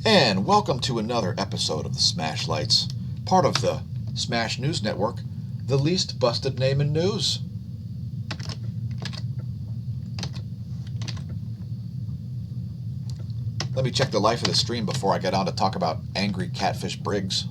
And welcome to another episode of the smAshlights, part of the Smash News Network, the least busted name in news. Let me check the life of the stream before I get on to talk about angry catfish Briggs.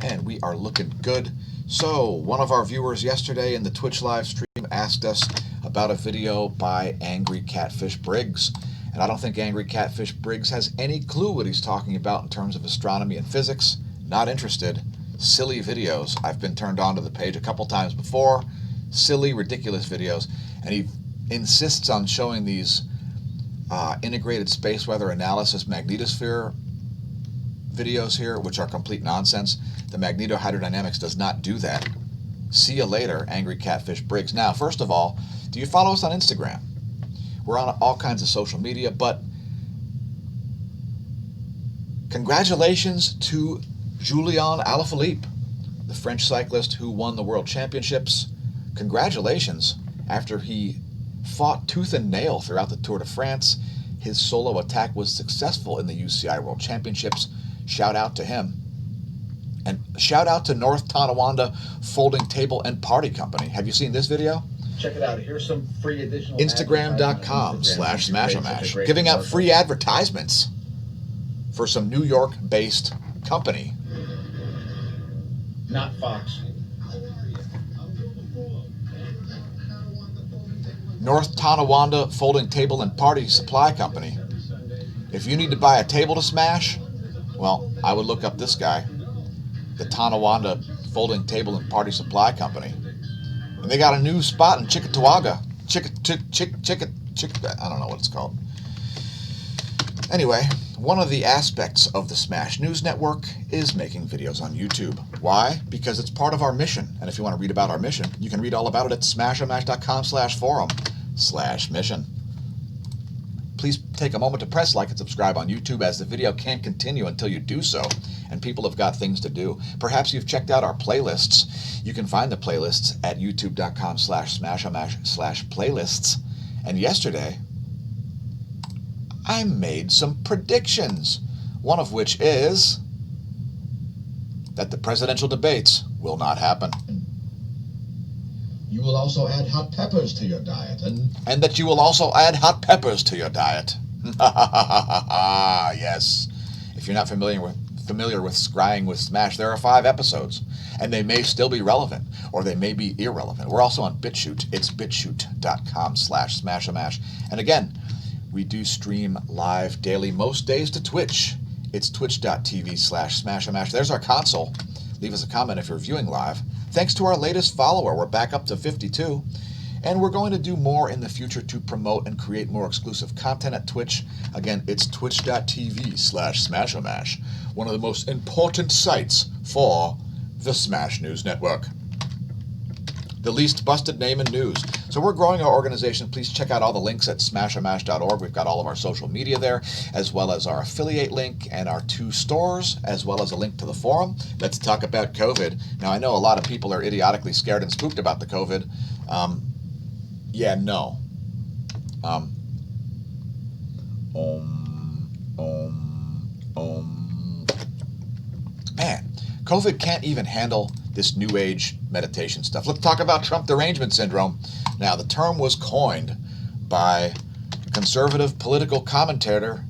And we are looking good. So, one of our viewers yesterday in the Twitch live stream asked us about a video by Angry Catfish Briggs. And I don't think Angry Catfish Briggs has any clue what he's talking about in terms of astronomy and physics. Not interested. Silly videos. I've been turned on to the page a couple times before. Silly, ridiculous videos. And he insists on showing these integrated space weather analysis magnetosphere videos here, which are complete nonsense. The magnetohydrodynamics does not do that. See you later, Angry Catfish Briggs. Now, first of all, do you follow us on Instagram? We're on all kinds of social media, but congratulations to Julian Alaphilippe, the French cyclist who won the World Championships. Congratulations. After he fought tooth and nail throughout the Tour de France, his solo attack was successful in the UCI World Championships. Shout out to him. And shout out to North Tonawanda Folding Table and Party Company. Have you seen this video? Check it out. Here's some free additional Instagram.com/smAsho, giving out free advertisements for some New York-based company. Not Fox. North Tonawanda Folding Table and Party Supply Company. If you need to buy a table to smash, well, I would look up this guy, the Tonawanda Folding Table and Party Supply Company. And they got a new spot in Chickatawaga. I don't know what it's called. Anyway, one of the aspects of the Smash News Network is making videos on YouTube. Why? Because it's part of our mission. And if you want to read about our mission, you can read all about it at smashamash.com/forum/mission. Please take a moment to press like and subscribe on YouTube, as the video can't continue until you do so, and people have got things to do. Perhaps you've checked out our playlists. You can find the playlists at youtube.com/smashamash/playlists. And yesterday, I made some predictions, one of which is that the presidential debates will not happen. You will also add hot peppers to your diet, and that you will also add hot peppers to your diet. Yes. If you're not familiar with Scrying with Smash, there are 5 episodes, and they may still be relevant, or they may be irrelevant. We're also on BitChute. It's bitshoot.com/smashamash. And again, we do stream live daily, most days, to Twitch. It's twitch.tv/smashamash. There's our console. Leave us a comment if you're viewing live. Thanks to our latest follower, we're back up to 52. And we're going to do more in the future to promote and create more exclusive content at Twitch. Again, it's twitch.tv/smashamash, one of the most important sites for the Smash News Network. The least busted name in news. So we're growing our organization. Please check out all the links at smashamash.org. We've got all of our social media there, as well as our affiliate link and our 2 stores, as well as a link to the forum. Let's talk about COVID. Now, I know a lot of people are idiotically scared and spooked about the COVID. No. Man, COVID can't even handle this new age meditation stuff. Let's talk about Trump derangement syndrome. Now, the term was coined by conservative political commentator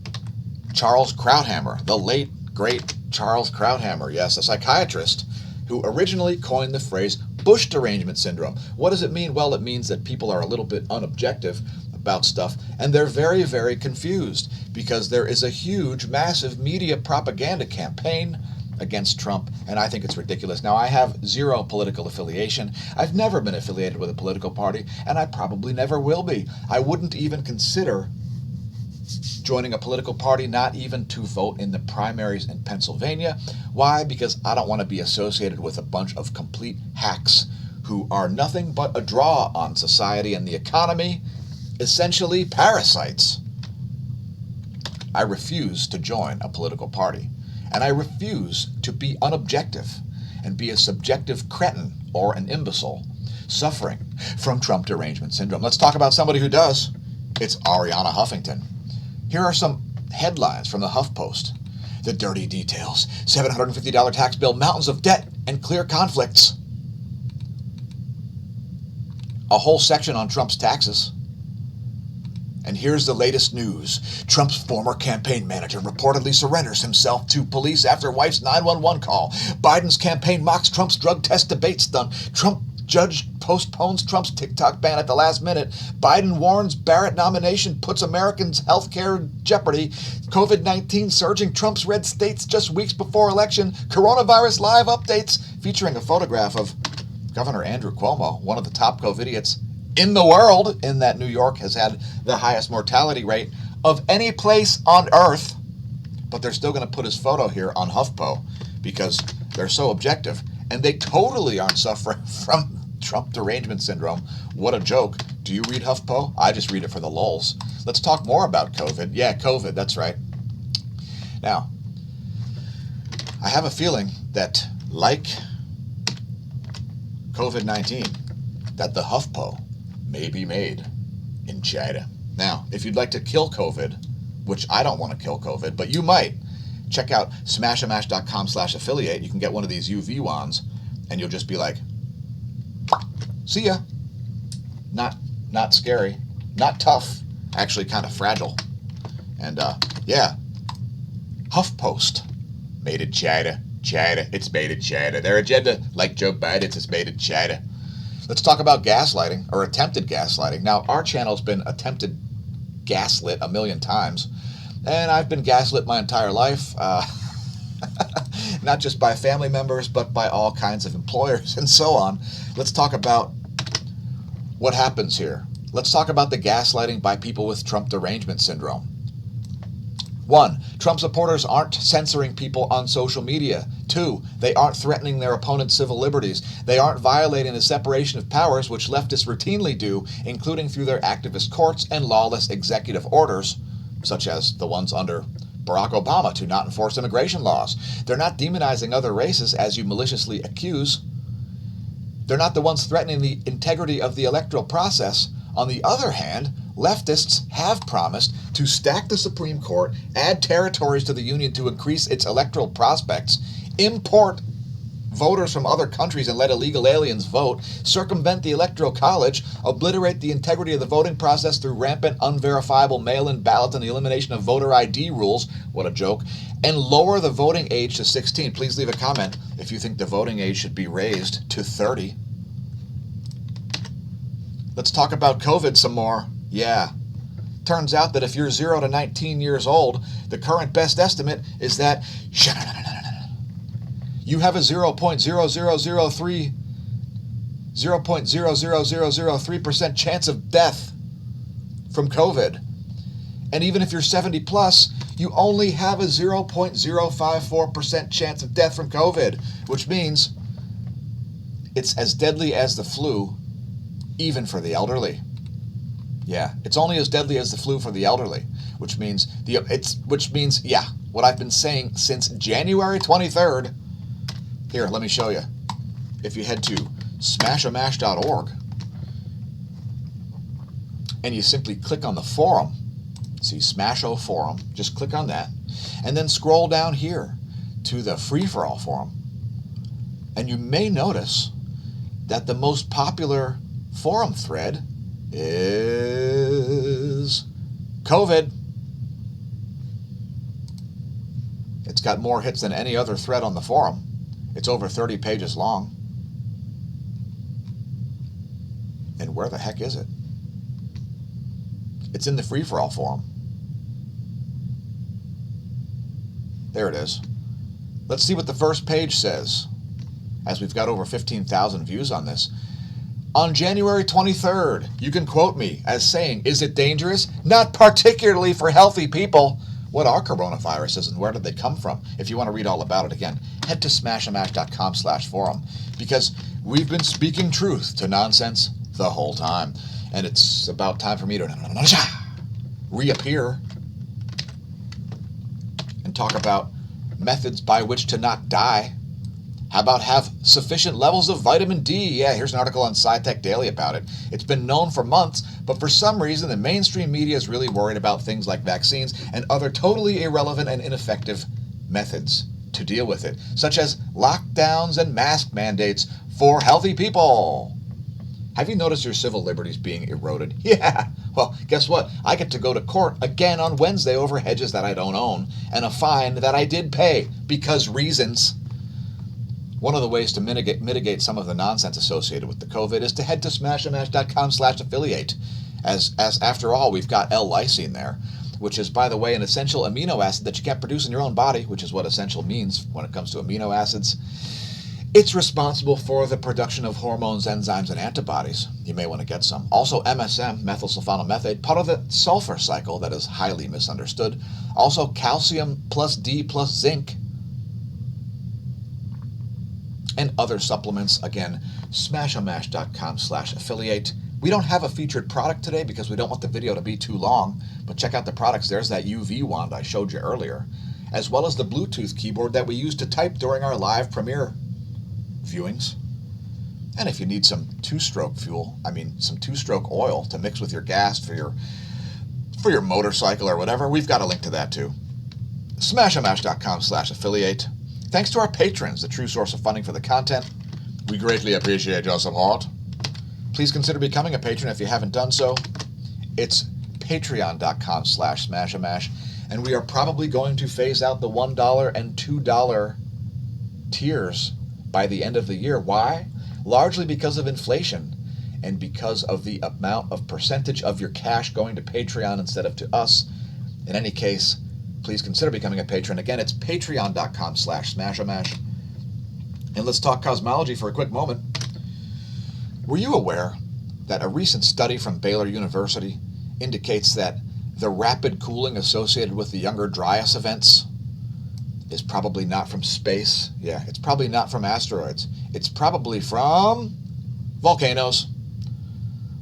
Charles Krauthammer, the late, great Charles Krauthammer, yes, a psychiatrist, who originally coined the phrase Bush derangement syndrome. What does it mean? Well, it means that people are a little bit unobjective about stuff, and they're very, very confused because there is a huge, massive media propaganda campaign against Trump, and I think it's ridiculous. Now, I have 0 political affiliation. I've never been affiliated with a political party, and I probably never will be. I wouldn't even consider joining a political party, not even to vote in the primaries in Pennsylvania. Why? Because I don't want to be associated with a bunch of complete hacks who are nothing but a draw on society and the economy, essentially parasites. I refuse to join a political party. And I refuse to be unobjective and be a subjective cretin or an imbecile suffering from Trump derangement syndrome. Let's talk about somebody who does. It's Arianna Huffington. Here are some headlines from the HuffPost. The dirty details. $750 tax bill, mountains of debt, and clear conflicts. A whole section on Trump's taxes. And here's the latest news. Trump's former campaign manager reportedly surrenders himself to police after wife's 911 call. Biden's campaign mocks Trump's drug test debate stunt. Trump judge postpones Trump's TikTok ban at the last minute. Biden warns Barrett nomination puts Americans' health care in jeopardy. COVID-19 surging Trump's red states just weeks before election. Coronavirus live updates featuring a photograph of Governor Andrew Cuomo, one of the top COVIDiots in the world, in that New York has had the highest mortality rate of any place on earth. But they're still going to put his photo here on HuffPo because they're so objective. And they totally aren't suffering from Trump derangement syndrome. What a joke. Do you read HuffPo? I just read it for the lulz. Let's talk more about COVID. Yeah, COVID, that's right. Now, I have a feeling that, like COVID-19, that the HuffPo may be made in China. Now, if you'd like to kill COVID, which I don't want to kill COVID, but you might, check out smAshlight.com/affiliate. You can get one of these UV wands, and you'll just be like, see ya. Not scary, not tough, actually kind of fragile. And yeah, HuffPost, made in China. China, it's made in China. Their agenda, like Joe Biden's, is made in China. Let's talk about gaslighting, or attempted gaslighting. Now, our channel's been attempted gaslit a million times, and I've been gaslit my entire life, not just by family members, but by all kinds of employers and so on. Let's talk about what happens here. Let's talk about the gaslighting by people with Trump derangement syndrome. 1. Trump supporters aren't censoring people on social media. 2. They aren't threatening their opponent's civil liberties. They aren't violating the separation of powers, which leftists routinely do, including through their activist courts and lawless executive orders, such as the ones under Barack Obama to not enforce immigration laws. They're not demonizing other races, as you maliciously accuse. They're not the ones threatening the integrity of the electoral process. On the other hand, leftists have promised to stack the Supreme Court, add territories to the Union to increase its electoral prospects, import voters from other countries and let illegal aliens vote, circumvent the Electoral College, obliterate the integrity of the voting process through rampant, unverifiable mail-in ballots and the elimination of voter ID rules, what a joke, and lower the voting age to 16. Please leave a comment if you think the voting age should be raised to 30. Let's talk about COVID some more. Yeah. Turns out that if you're 0 to 19 years old, the current best estimate is that you have a 0.00003% chance of death from COVID. And even if you're 70 plus, you only have a 0.054% chance of death from COVID, which means it's as deadly as the flu, even for the elderly. Yeah, it's only as deadly as the flu for the elderly, which means what I've been saying since January 23rd. Here, let me show you. If you head to smashomash.org and you simply click on the forum, see smAsho forum, just click on that, and then scroll down here to the free-for-all forum, and you may notice that the most popular forum thread is COVID. It's got more hits than any other thread on the forum. It's over 30 pages long. And where the heck is it? It's in the free-for-all forum. There it is. Let's see what the first page says, as we've got over 15,000 views on this. On January 23rd, you can quote me as saying, is it dangerous? Not particularly for healthy people. What are coronaviruses and where did they come from? If you want to read all about it again, head to smashomash.com/forum, because we've been speaking truth to nonsense the whole time. And it's about time for me to reappear and talk about methods by which to not die, How about have sufficient levels of vitamin D? Yeah, here's an article on SciTech Daily about it. It's been known for months, but for some reason the mainstream media is really worried about things like vaccines and other totally irrelevant and ineffective methods to deal with it, such as lockdowns and mask mandates for healthy people. Have you noticed your civil liberties being eroded? Yeah. Well, guess what? I get to go to court again on Wednesday over hedges that I don't own and a fine that I did pay because reasons. One of the ways to mitigate some of the nonsense associated with the COVID is to head to smAshlight.com/affiliate. As after all, we've got L-lysine there, which is, by the way, an essential amino acid that you can't produce in your own body, which is what essential means when it comes to amino acids. It's responsible for the production of hormones, enzymes, and antibodies. You may want to get some. Also, MSM, methylsulfonomethane, part of the sulfur cycle that is highly misunderstood. Also, calcium plus D plus zinc. And other supplements. Again, smAshomash.com/affiliate. We don't have a featured product today because we don't want the video to be too long, but check out the products. There's that UV wand I showed you earlier, as well as the Bluetooth keyboard that we use to type during our live premiere viewings. And if you need some two-stroke some two-stroke oil to mix with your gas for your motorcycle or whatever, we've got a link to that too. smAshomash.com/affiliate. Thanks to our patrons, the true source of funding for the content. We greatly appreciate your support. Please consider becoming a patron if you haven't done so. It's patreon.com/smAshomash, and we are probably going to phase out the $1 and $2 tiers by the end of the year. Why? Largely because of inflation and because of the amount of percentage of your cash going to Patreon instead of to us. In any case, please consider becoming a patron. Again, it's patreon.com/smAshomash. And let's talk cosmology for a quick moment. Were you aware that a recent study from Baylor University indicates that the rapid cooling associated with the Younger Dryas events is probably not from space? Yeah, it's probably not from asteroids. It's probably from volcanoes.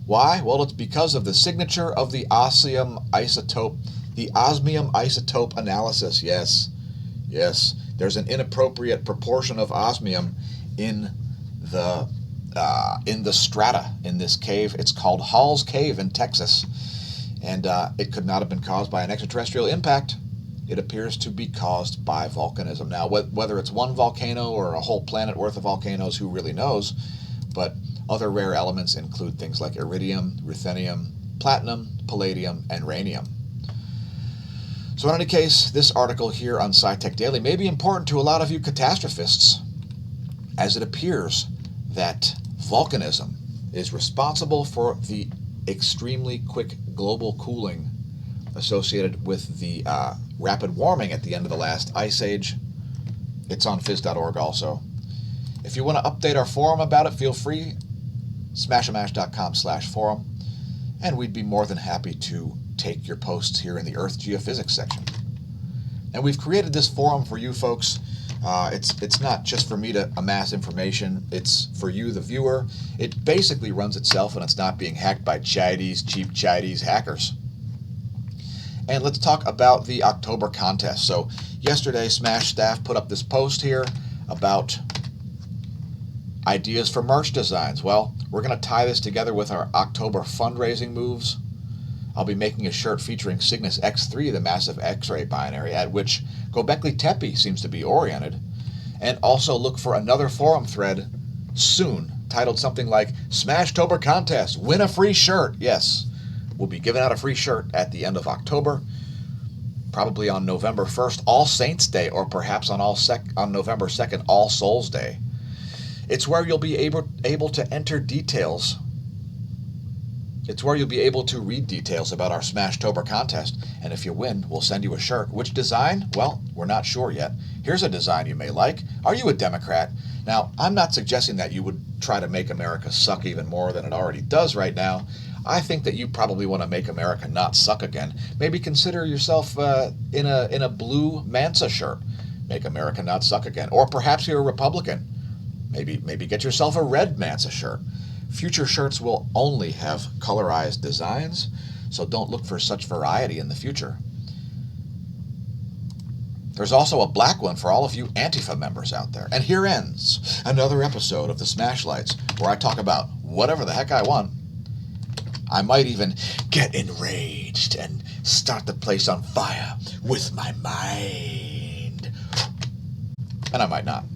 Why? Well, it's because of the signature of the osmium isotope analysis. Yes. There's an inappropriate proportion of osmium in the strata in this cave. It's called Hall's Cave in Texas, and it could not have been caused by an extraterrestrial impact. It appears to be caused by volcanism. Now, whether it's one volcano or a whole planet worth of volcanoes, who really knows? But other rare elements include things like iridium, ruthenium, platinum, palladium, and rhenium. So in any case, this article here on SciTech Daily may be important to a lot of you catastrophists, as it appears that volcanism is responsible for the extremely quick global cooling associated with the rapid warming at the end of the last ice age. It's on phys.org also. If you want to update our forum about it, feel free, smAshomash.com/forum, and we'd be more than happy to take your posts here in the Earth Geophysics section. And we've created this forum for you folks. It's not just for me to amass information. It's for you, the viewer. It basically runs itself, and it's not being hacked by cheap Chinese hackers. And let's talk about the October contest. So yesterday, Smash staff put up this post here about ideas for merch designs. Well, we're going to tie this together with our October fundraising moves. I'll be making a shirt featuring Cygnus X3, the massive X-ray binary, at which Göbekli Tepe seems to be oriented. And also look for another forum thread soon, titled something like Smashtober Contest, win a free shirt. Yes, we'll be giving out a free shirt at the end of October, probably on November 1st, All Saints Day, or perhaps on November 2nd, All Souls Day. It's where you'll be able to enter details. It's where you'll be able to read details about our Smashtober contest, and if you win, we'll send you a shirt. Which design? Well, we're not sure yet. Here's a design you may like. Are you a Democrat? Now, I'm not suggesting that you would try to make America suck even more than it already does right now. I think that you probably want to make America not suck again. Maybe consider yourself in a blue Mansa shirt. Make America not suck again. Or perhaps you're a Republican. Maybe get yourself a red Mansa shirt. Future shirts will only have colorized designs, so don't look for such variety in the future. There's also a black one for all of you Antifa members out there. And here ends another episode of the smAshlights, where I talk about whatever the heck I want. I might even get enraged and start the place on fire with my mind. And I might not.